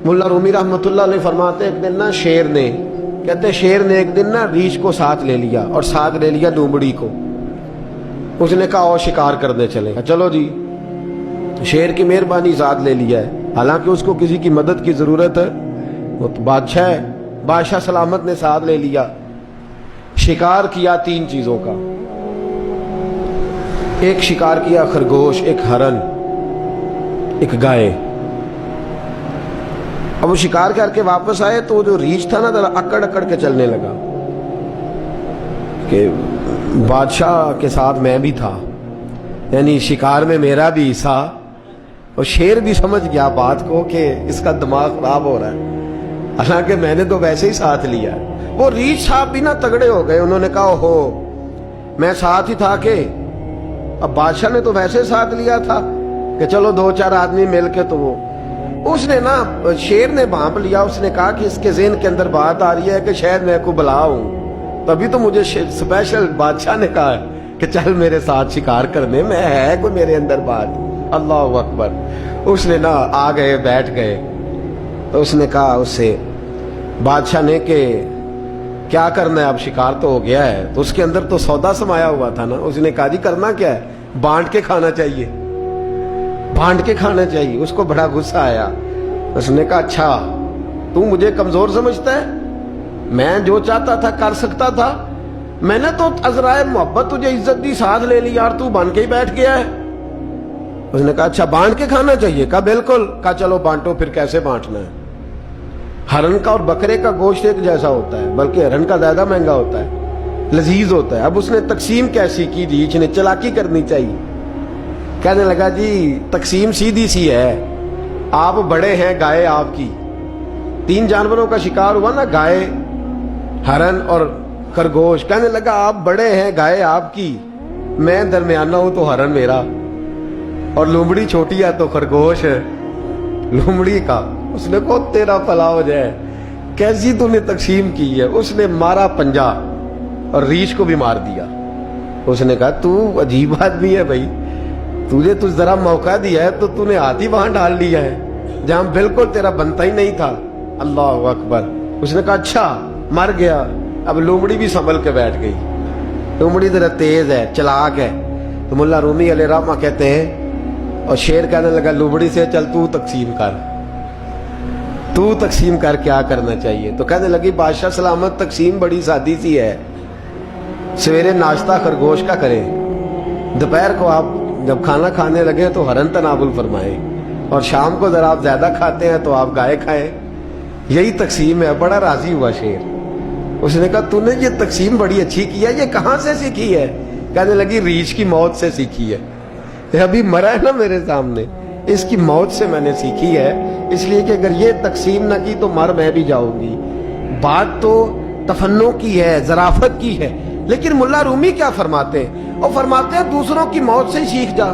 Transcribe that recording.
मुल्ला रूमी रहमतुल्लाह अलैह फरमाते एक दिन ना शेर ने, कहते शेर ने एक दिन ना रीछ को साथ ले लिया और साथ ले लिया लोमड़ी को। उसने कहा और शिकार करने चले। चलो जी, शेर की मेहरबानी साथ ले लिया है, हालांकि उसको किसी की मदद की जरूरत है, वो तो बादशाह है, बादशाह सलामत ने साथ ले लिया। शिकार किया 3 चीजों का, एक शिकार किया खरगोश, एक हरन, एक गाय। अब वो शिकार करके वापस आए तो जो रीछ था ना जरा अकड़ अकड़ के चलने लगा कि बादशाह के साथ मैं भी था, यानी शिकार में मेरा भी हिस्सा। और शेर भी समझ गया बात को कि इसका दिमाग खराब हो रहा है, हालांकि मैंने तो वैसे ही साथ लिया। वो रीछ साहब भी ना तगड़े हो गए, उन्होंने कहा ओहो मैं साथ ही था के, अब बादशाह ने तो वैसे साथ लिया था कि चलो 2-4 आदमी मिलके, तो वो उसने ना शेर ने भांप लिया। उसने कहा कि इसके ज़हन के अंदर बात आ रही है कि शायद मैं को बुला हूं, तभी तो मुझे स्पेशल बादशाह ने कहा कि चल मेरे साथ शिकार करने में, है कोई मेरे अंदर बात। अल्लाह अकबर। उसने ना आ गए, बैठ गए, तो उसने कहा उससे बादशाह ने कि क्या करना है, अब शिकार तो हो गया है, तो उसके अंदर तो सौदा समाया हुआ था ना। उसने कहा जी करना क्या है, बांट के खाना चाहिए, बांट के खाना चाहिए। उसको बड़ा गुस्सा आया। उसने कहा अच्छा तू मुझे कमजोर समझता है, मैं जो चाहता था कर सकता था, मैंने तो अजराए मोहब्बत तुझे इज्जत दी, साथ ले ली यार, तू बन के ही बैठ गया है। उसने कहा अच्छा बांट के खाना चाहिए। कहा बिल्कुल। कहा चलो बांटो, फिर कैसे बांटना है। हरन का और बकरे का गोश्त एक जैसा होता है, बल्कि हरन का ज्यादा महंगा होता है, लजीज होता है। अब उसने तकसीम कैसी की, रीछ ने चालाकी करनी चाहिए। कहने लगा जी तकसीम सीधी सी है, आप बड़े हैं, गाय आपकी, 3 जानवरों का शिकार हुआ ना, गाय, हरन और खरगोश। कहने लगा आप बड़े हैं, गाय आपकी, मैं दरमियाना हूं तो हरन मेरा, और लोमड़ी छोटी है तो खरगोश लोमड़ी का। उसने को तेरा भला हो जाए, कैसी तूने तकसीम की है। उसने मारा पंजा और रीछ को भी मार दिया। उसने कहा तू अजीब आदमी है भाई, तुझे तो जरा मौका दिया है तो तूने हाथ ही वहां डाल लिया है जहां बिल्कुल तेरा बनता ही नहीं था। अल्लाह अकबर। उसने कहा अच्छा मर गया। अब लोमड़ी भी संभल के बैठ गई। लोमड़ी जरा तेज है, चलाक है। तो मुल्ला रूमी अलैहि रहमा कहते हैं, और शेर कहने लगा लोमड़ी से चल तू तकसीम कर, तू तकसीम कर क्या करना चाहिए। तो कहने लगी बादशाह सलामत तकसीम बड़ी सादी सी है, सवेरे नाश्ता खरगोश का करें, दोपहर को आप जब खाना खाने लगे तो हरन तनावुल फरमाएं, और शाम को जरा आप ज्यादा खाते हैं तो आप गाय खाएं, यही तकसीम है। बड़ा राजी हुआ शेर। उसने कहा तूने ये तकसीम बड़ी अच्छी की है, ये कहां से सीखी है। कहने लगी रीछ की मौत से सीखी है, ये अभी मरा है ना मेरे सामने, इसकी मौत से मैंने सीखी है, इसलिए कि अगर ये तकसीम ना की तो मर मैं भी जाऊंगी। बात तो तफन्नो की है, जराफत की है, लेकिन मुल्ला रूमी क्या फरमाते हैं, और फरमाते हैं दूसरों की मौत से ही सीख जा।